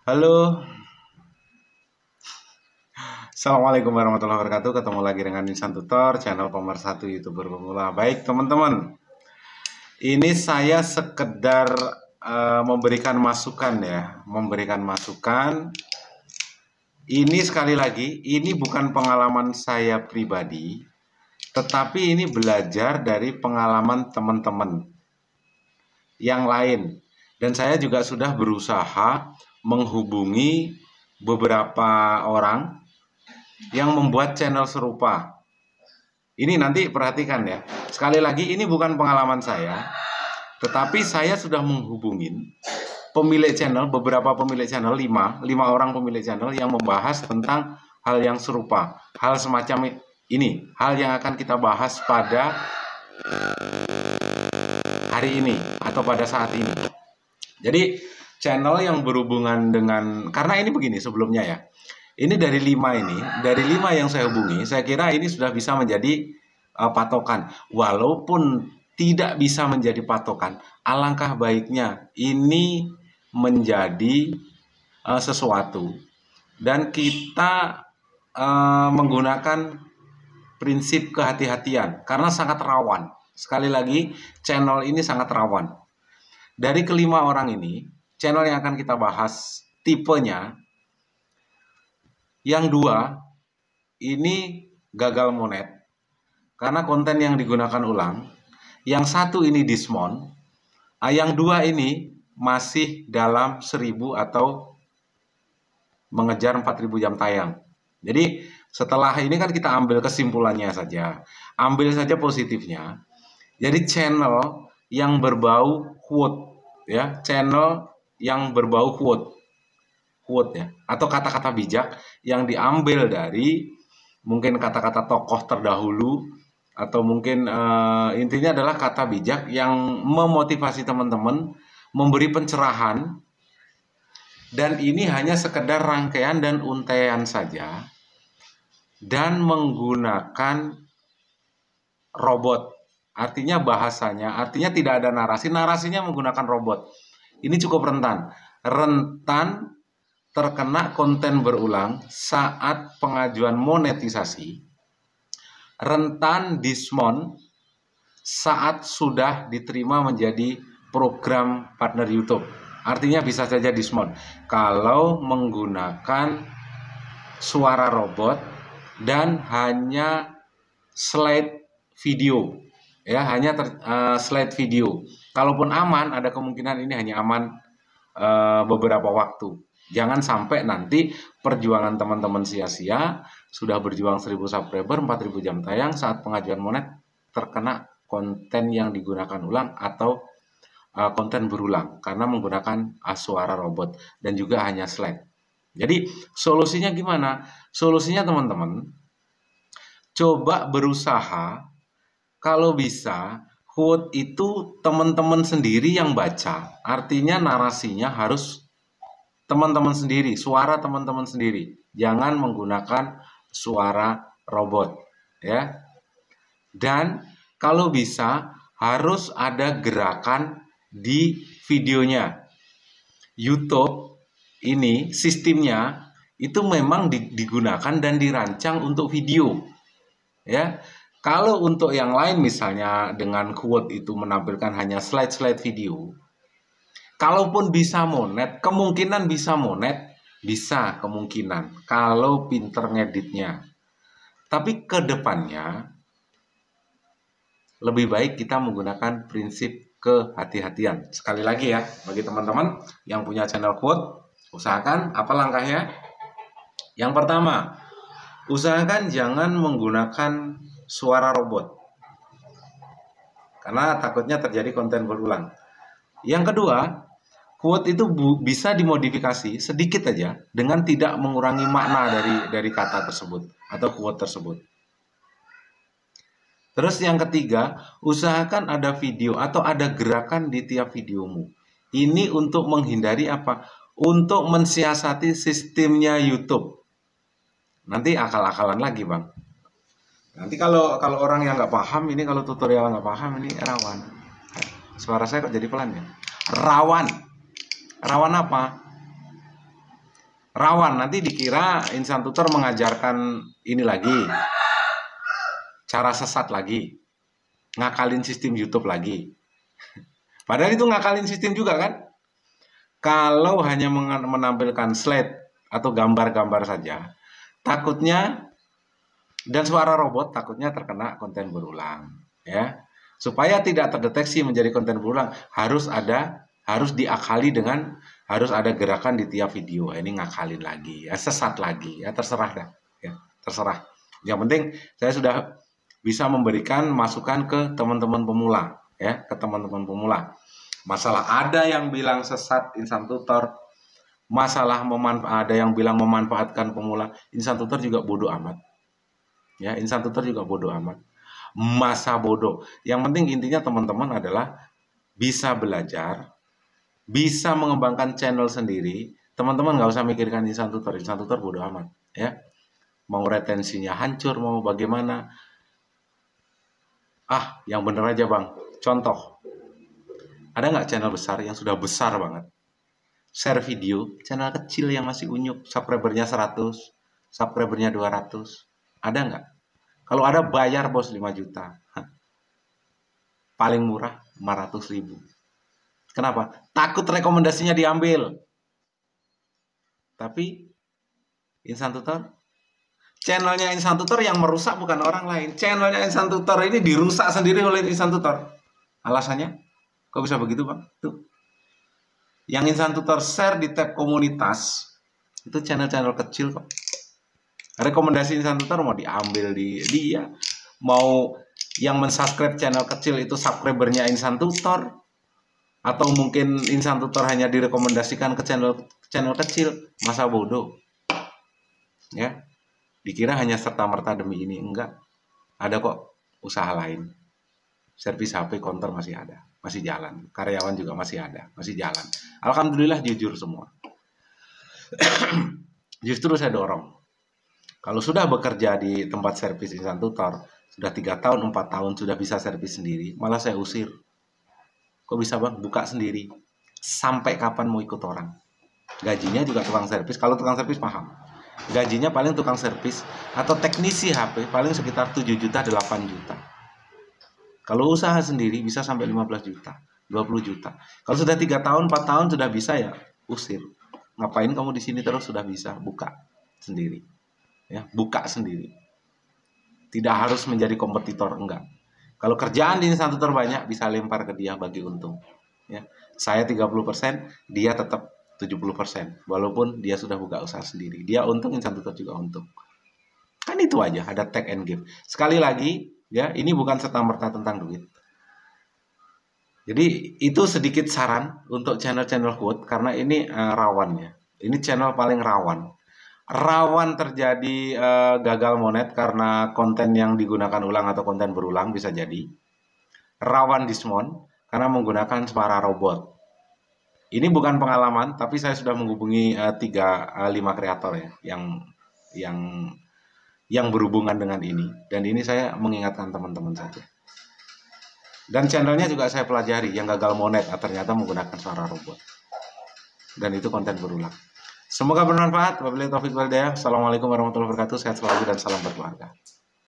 Halo, Assalamualaikum warahmatullahi wabarakatuh. Ketemu lagi dengan Insan Tutor, channel pemersatu YouTuber pemula. Baik teman-teman, ini saya sekedar memberikan masukan ya, memberikan masukan. Ini sekali lagi, ini bukan pengalaman saya pribadi, tetapi ini belajar dari pengalaman teman-teman yang lain. Dan saya juga sudah berusaha menghubungi beberapa orang yang membuat channel serupa. Ini nanti perhatikan ya. Sekali lagi ini bukan pengalaman saya, tetapi saya sudah menghubungin pemilik channel, beberapa pemilik channel, lima orang pemilik channel yang membahas tentang hal yang serupa. Hal semacam ini, hal yang akan kita bahas pada hari ini atau pada saat ini. Jadi channel yang berhubungan dengan, karena ini begini sebelumnya ya. Ini dari lima yang saya hubungi, saya kira ini sudah bisa menjadi patokan. Walaupun tidak bisa menjadi patokan, alangkah baiknya ini menjadi sesuatu. Dan kita menggunakan prinsip kehati-hatian, karena sangat rawan. Sekali lagi, channel ini sangat rawan. Dari kelima orang ini, channel yang akan kita bahas tipenya, yang dua ini gagal monet karena konten yang digunakan ulang. Yang satu ini dismount. Yang dua ini masih dalam 1000 atau mengejar 4000 jam tayang. Jadi setelah ini kan kita ambil kesimpulannya saja. Ambil saja positifnya. Jadi channel yang berbau quote ya, channel yang berbau quote ya, atau kata-kata bijak yang diambil dari mungkin kata-kata tokoh terdahulu, atau mungkin intinya adalah kata bijak yang memotivasi teman-teman, memberi pencerahan, dan ini hanya sekedar rangkaian dan untaian saja, dan menggunakan robot. Artinya bahasanya, artinya tidak ada narasinya menggunakan robot. Ini cukup rentan terkena konten berulang saat pengajuan monetisasi, rentan dismount saat sudah diterima menjadi program partner YouTube. Artinya bisa saja dismount kalau menggunakan suara robot dan hanya slide video ya, hanya slide video. Kalaupun aman, ada kemungkinan ini hanya aman beberapa waktu. Jangan sampai nanti perjuangan teman-teman sia-sia, sudah berjuang 1000 subscriber, 4000 jam tayang, saat pengajuan monet terkena konten yang digunakan ulang atau konten berulang karena menggunakan suara robot dan juga hanya slide. Jadi solusinya gimana? Solusinya teman-teman, coba berusaha kalau bisa quote itu teman-teman sendiri yang baca. Artinya narasinya harus teman-teman sendiri, suara teman-teman sendiri. Jangan menggunakan suara robot ya. Dan kalau bisa harus ada gerakan di videonya. YouTube ini sistemnya itu memang digunakan dan dirancang untuk video ya. Kalau untuk yang lain misalnya dengan quote itu menampilkan hanya slide-slide video, kalaupun bisa monet, kemungkinan bisa monet, bisa kemungkinan kalau pinter ngeditnya. Tapi ke depannya lebih baik kita menggunakan prinsip kehati-hatian. Sekali lagi ya, bagi teman-teman yang punya channel quote, usahakan apa langkahnya? Yang pertama, usahakan jangan menggunakan suara robot, karena takutnya terjadi konten berulang. Yang kedua, quote itu bisa dimodifikasi sedikit aja dengan tidak mengurangi makna dari kata tersebut atau quote tersebut. Terus yang ketiga, usahakan ada video atau ada gerakan di tiap videomu. Ini untuk menghindari apa? Untuk mensiasati sistemnya YouTube. Nanti akal-akalan lagi bang. Nanti kalau orang yang nggak paham ini, kalau tutorial nggak paham ini rawan. Suara saya kok jadi pelan ya? Rawan apa? Rawan, nanti dikira insan tutor mengajarkan ini lagi, cara sesat lagi, ngakalin sistem YouTube lagi. Padahal itu ngakalin sistem juga kan? Kalau hanya menampilkan slide atau gambar-gambar saja, takutnya dan suara robot takutnya terkena konten berulang, ya. Supaya tidak terdeteksi menjadi konten berulang, harus diakali dengan harus ada gerakan di tiap video. Ini ngakalin lagi, ya, sesat lagi, ya, terserah dah, ya, terserah. Yang penting saya sudah bisa memberikan masukan ke teman-teman pemula, ya, ke teman-teman pemula. Masalah ada yang bilang sesat insan tutor, masalah ada yang bilang memanfaatkan pemula, insan tutor juga bodoh amat. Ya, insan tutor juga bodoh amat. Masa bodoh. Yang penting intinya teman-teman adalah bisa belajar, bisa mengembangkan channel sendiri. Teman-teman nggak usah mikirkan insan tutor bodoh amat. Ya, mau retensinya hancur, mau bagaimana? Yang bener aja bang. Contoh, ada nggak channel besar yang sudah besar banget? Share video, channel kecil yang masih unyuk, subscribernya 100, subscribernya 200. Ada nggak? Kalau ada bayar bos 5 juta. Paling murah 500.000. Kenapa? Takut rekomendasinya diambil. Tapi insan tutor, channelnya insan tutor yang merusak bukan orang lain. Channelnya insan tutor ini dirusak sendiri oleh insan tutor. Alasannya? Kok bisa begitu bang? Tuh. Yang insan tutor share di tab komunitas, itu channel-channel kecil kok. Rekomendasi insan tutor mau diambil dia. Mau yang mensubscribe channel kecil itu subscribernya insan tutor. Atau mungkin insan tutor hanya direkomendasikan ke channel kecil. Masa bodoh. Ya. Dikira hanya serta-merta demi ini. Enggak. Ada kok usaha lain. Servis HP counter masih ada, masih jalan. Karyawan juga masih ada, masih jalan. Alhamdulillah jujur semua. Justru saya dorong. Kalau sudah bekerja di tempat servis insan tutor, sudah 3 tahun, 4 tahun sudah bisa servis sendiri, malah saya usir. Kok bisa bang? Buka sendiri. Sampai kapan mau ikut orang? Gajinya juga tukang servis. Kalau tukang servis paham. Gajinya paling tukang servis atau teknisi HP paling sekitar 7 juta, 8 juta. Kalau usaha sendiri bisa sampai 15 juta, 20 juta. Kalau sudah 3 tahun, 4 tahun sudah bisa ya usir. Ngapain kamu di sini terus? Sudah bisa, buka sendiri. Ya, buka sendiri. Tidak harus menjadi kompetitor, enggak. Kalau kerjaan di insan tutor banyak, bisa lempar ke dia bagi untung. Ya. Saya 30%, dia tetap 70%. Walaupun dia sudah buka usaha sendiri. Dia untung, insan tutor juga untung. Kan itu aja, ada take and give. Sekali lagi, ya, ini bukan serta-merta tentang duit. Jadi itu sedikit saran untuk channel-channel quote karena ini rawan ya. Ini channel paling rawan. Rawan terjadi gagal monet karena konten yang digunakan ulang atau konten berulang bisa jadi. Rawan dismount karena menggunakan suara robot. Ini bukan pengalaman, tapi saya sudah menghubungi 3-5 kreator ya yang berhubungan dengan ini, dan ini saya mengingatkan teman-teman saja. Dan channelnya juga saya pelajari yang gagal monet ternyata menggunakan suara robot, dan itu konten berulang. Semoga bermanfaat. Wabillahi taufiq wal hidayah. Assalamualaikum warahmatullahi wabarakatuh. Sehat selalu dan salam berkeluarga.